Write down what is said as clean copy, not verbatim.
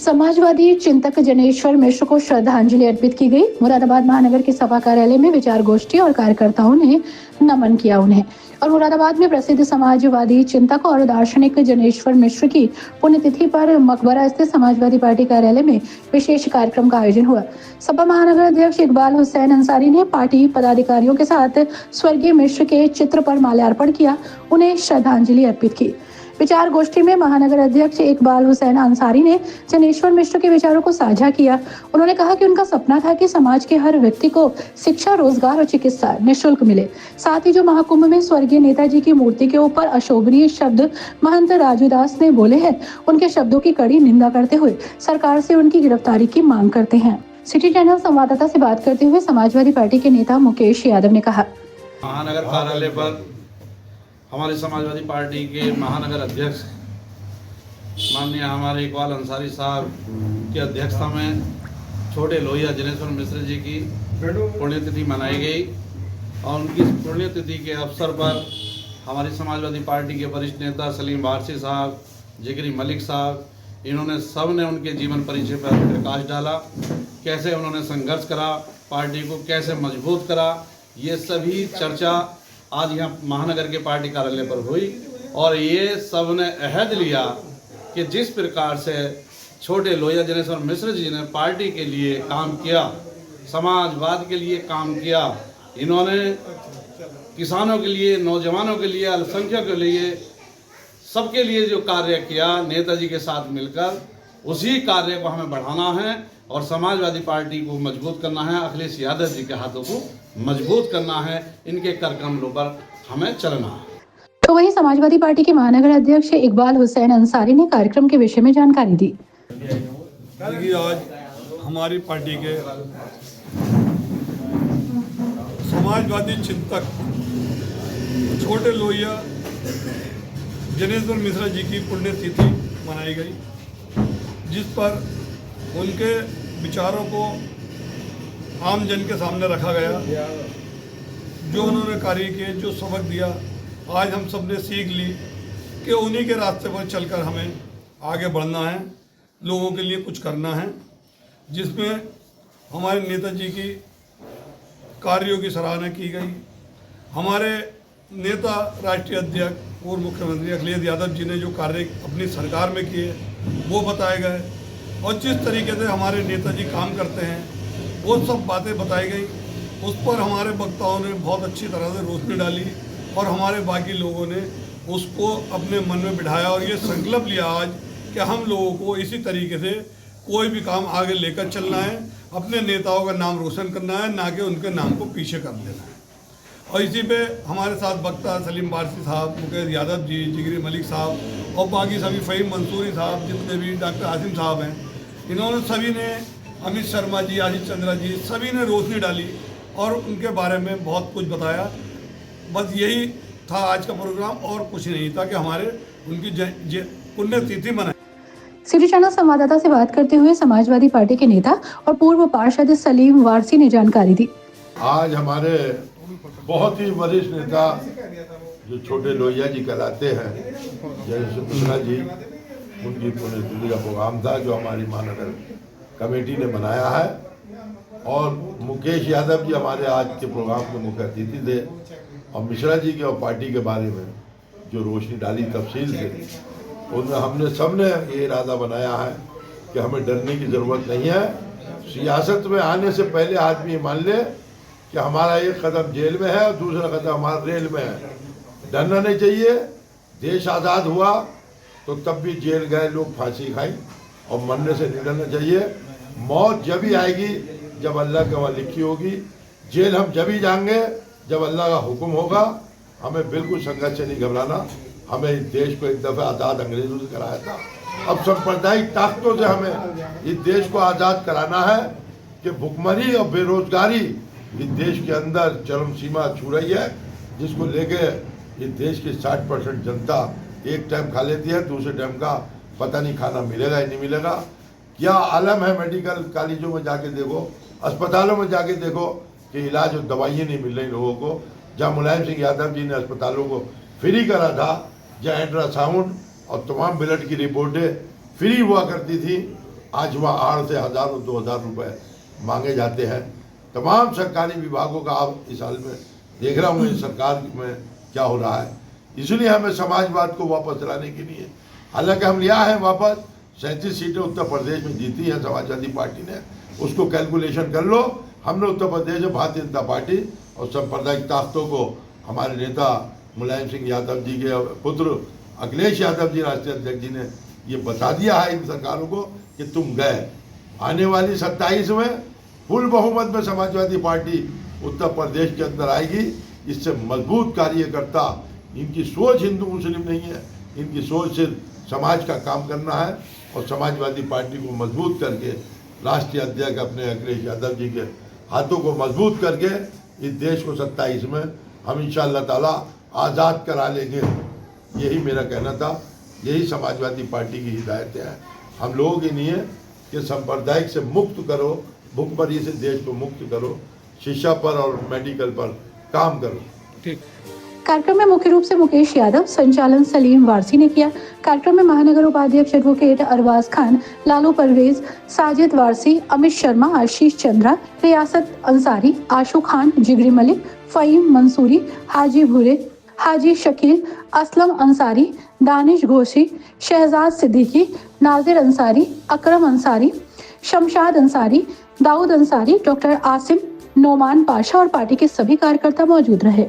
समाजवादी चिंतक जनेश्वर मिश्र को श्रद्धांजलि अर्पित की गई। मुरादाबाद महानगर के सभा कार्यालय में विचार गोष्ठी और कार्यकर्ताओं ने नमन किया उन्हें। और मुरादाबाद में प्रसिद्ध समाजवादी चिंतक और दार्शनिक जनेश्वर मिश्र की पुण्यतिथि पर मकबरा स्थित समाजवादी पार्टी कार्यालय में विशेष कार्यक्रम का आयोजन हुआ। सपा महानगर अध्यक्ष इकबाल हुसैन अंसारी ने पार्टी पदाधिकारियों के साथ स्वर्गीय मिश्र के चित्र पर माल्यार्पण किया, उन्हें श्रद्धांजलि अर्पित की। विचार गोष्ठी में महानगर अध्यक्ष इकबाल हुसैन अंसारी ने जनेश्वर मिश्र के विचारों को साझा किया। उन्होंने कहा कि उनका सपना था कि समाज के हर व्यक्ति को शिक्षा, रोजगार और चिकित्सा निःशुल्क मिले। साथ ही जो महाकुंभ में स्वर्गीय नेताजी की मूर्ति के ऊपर अशोभनीय शब्द महंत राजूदास ने बोले हैं, उनके शब्दों की कड़ी निंदा करते हुए सरकार से उनकी गिरफ्तारी की मांग करते हैं। सिटी चैनल संवाददाता से बात करते हुए समाजवादी पार्टी के नेता मुकेश यादव ने कहा, महानगर कार्यालय पर हमारी समाजवादी पार्टी के महानगर अध्यक्ष माननीय हमारे इकबाल अंसारी साहब की अध्यक्षता में छोटे लोहिया जनेश्वर मिश्र जी की पुण्यतिथि मनाई गई और उनकी पुण्यतिथि के अवसर पर हमारी समाजवादी पार्टी के वरिष्ठ नेता सलीम वारसी साहब, जिगरी मलिक साहब, इन्होंने सब ने उनके जीवन परिचय पर प्रकाश डाला, कैसे उन्होंने संघर्ष करा, पार्टी को कैसे मजबूत करा, ये सभी चर्चा आज यहाँ महानगर के पार्टी कार्यालय पर हुई। और ये सब ने अहद लिया कि जिस प्रकार से छोटे लोहिया जनेश्वर मिश्र जी ने पार्टी के लिए काम किया, समाजवाद के लिए काम किया, इन्होंने किसानों के लिए, नौजवानों के लिए, अल्पसंख्यकों के लिए, सबके लिए जो कार्य किया नेताजी के साथ मिलकर, उसी कार्य को हमें बढ़ाना है और समाजवादी पार्टी को मजबूत करना है। अखिलेश यादव जी के हाथों को मजबूत करना है, इनके कार्यक्रमों पर हमें चलना है। तो वहीं समाजवादी पार्टी के महानगर अध्यक्ष इकबाल हुसैन अंसारी ने कार्यक्रम के विषय में जानकारी दी। आज हमारी पार्टी के समाजवादी चिंतक छोटे लोहिया जनेश्वर मिश्र जी की पुण्यतिथि मनाई गई, जिस पर उनके विचारों को आम जन के सामने रखा गया। जो उन्होंने कार्य किए, जो सबक दिया, आज हम सब ने सीख ली कि उन्हीं के रास्ते पर चलकर हमें आगे बढ़ना है, लोगों के लिए कुछ करना है, जिसमें हमारे नेताजी की कार्यों की सराहना की गई। हमारे नेता, राष्ट्रीय अध्यक्ष, पूर्व मुख्यमंत्री अखिलेश यादव जी ने जो कार्य अपनी सरकार में किए वो बताए गए और जिस तरीके से हमारे नेताजी काम करते हैं वो सब बातें बताई गई। उस पर हमारे वक्ताओं ने बहुत अच्छी तरह से रोशनी डाली और हमारे बाकी लोगों ने उसको अपने मन में बिठाया और ये संकल्प लिया आज कि हम लोगों को इसी तरीके से कोई भी काम आगे लेकर चलना है, अपने नेताओं का नाम रोशन करना है, ना कि उनके नाम को पीछे कर देना है। और इसी पे हमारे साथ वक्ता सलीम वारसी साहब, मुकेश यादव जी, जिगरी मलिक साहब और बाकी सभी फ़हीम मंसूरी साहब, जितने भी डॉक्टर आसिम साहब हैं, इन्होंने सभी ने, अमित शर्मा जी, आशीष चंद्रा जी, सभी ने रोशनी डाली और उनके बारे में बहुत कुछ बताया। बस यही था आज का प्रोग्राम और कुछ नहीं था कि हमारे उनकी पुण्यतिथि मनाई। सिटी चैनल संवाददाता से बात करते हुए समाजवादी पार्टी के नेता और पूर्व पार्षद सलीम वारसी ने जानकारी दी। आज हमारे बहुत ही वरिष्ठ नेता जो छोटे लोहिया जी कहलाते हैं, जनेश्वर मिश्र जी, उनकी पुण्यतिथि का प्रोग्राम था जो हमारी महानगर कमेटी ने बनाया है। और मुकेश यादव जी हमारे आज के प्रोग्राम के मुख्य अतिथि थे और मिश्रा जी के और पार्टी के बारे में जो रोशनी डाली तफसील से, उनमें हमने सबने ये इरादा बनाया है कि हमें डरने की ज़रूरत नहीं है। सियासत में आने से पहले आदमी मान ले कि हमारा एक कदम जेल में है और दूसरा कदम हमारा रेल में है। डरना नहीं चाहिए। देश आज़ाद हुआ तो तब भी जेल गए लोग, फांसी खाई, और मरने से नहीं डरना चाहिए। मौत जब ही आएगी जब अल्लाह के वहाँ लिखी होगी। जेल हम जब ही जाएंगे जब अल्लाह का हुक्म होगा। हमें बिल्कुल संघर्ष से नहीं घबराना। हमें इस देश को एक दफ़ा आज़ाद अंग्रेज़ों से कराया था, अब सांप्रदायिक ताकतों से हमें इस देश को आज़ाद कराना है कि भुखमरी और बेरोजगारी इस देश के अंदर चरम सीमा छू रही है, जिसको लेके इस देश की 60% जनता एक टाइम खा लेती है, दूसरे टाइम का पता नहीं खाना मिलेगा या नहीं मिलेगा। क्या आलम है। मेडिकल कॉलेजों में जाके देखो, अस्पतालों में जाके देखो कि इलाज और दवाइयाँ नहीं मिल रही लोगों को। जहाँ मुलायम सिंह यादव जी ने अस्पतालों को फ्री करा था, जहाँ अल्ट्रासाउंड और तमाम ब्लड की रिपोर्टें फ्री हुआ करती थी, आज वहाँ आड़ से 1000-2000 रुपए मांगे जाते हैं। तमाम सरकारी विभागों का आप इस हाल में देख रहा हूँ इस सरकार में क्या हो रहा है। इसलिए हमें समाजवाद को वापस लाने के लिए, हालांकि हम लिया है वापस 37 सीटें उत्तर प्रदेश में जीती हैं समाजवादी पार्टी ने, उसको कैलकुलेशन कर लो। हमने उत्तर प्रदेश में भारतीय जनता पार्टी और सांप्रदायिक ताकतों को हमारे नेता मुलायम सिंह यादव जी के पुत्र अखिलेश यादव जी राष्ट्रीय अध्यक्ष जी ने ये बता दिया है इन सरकारों को कि तुम गए। आने वाली 27 में फुल बहुमत में समाजवादी पार्टी उत्तर प्रदेश के अंदर आएगी। इससे मजबूत कार्यकर्ता, इनकी सोच हिंदू मुस्लिम नहीं है, इनकी सोच सिर्फ समाज का काम करना है और समाजवादी पार्टी को मजबूत करके राष्ट्रीय अध्यक्ष अपने अखिलेश यादव जी के हाथों को मजबूत करके इस देश को 27 में हम इंशाअल्लाह ताला आज़ाद करा लेंगे। यही मेरा कहना था, यही समाजवादी पार्टी की हिदायतें हैं हम लोगों की नहीं है कि सांप्रदायिक से मुक्त करो, भुखमरी से देश को मुक्त करो, शिक्षा पर और मेडिकल पर काम करो। ठीक। कार्यक्रम में मुख्य रूप से मुकेश यादव, संचालन सलीम वारसी ने किया। कार्यक्रम में महानगर उपाध्यक्ष एडवोकेट अरबाज खान, लालू परवेज, साजिद वारसी, अमित शर्मा, आशीष चंद्रा, रियासत अंसारी, आशू खान, जिगरी मलिक, फ़हीम मंसूरी, हाजी भूरे, हाजी शकील, असलम अंसारी, दानिश घोषी, शहजाद सिद्दीकी, नाजिर अंसारी, अकरम अंसारी, शमशाद अंसारी, दाऊद अंसारी, डॉक्टर आसिम, नोमान पाशा और पार्टी के सभी कार्यकर्ता मौजूद रहे।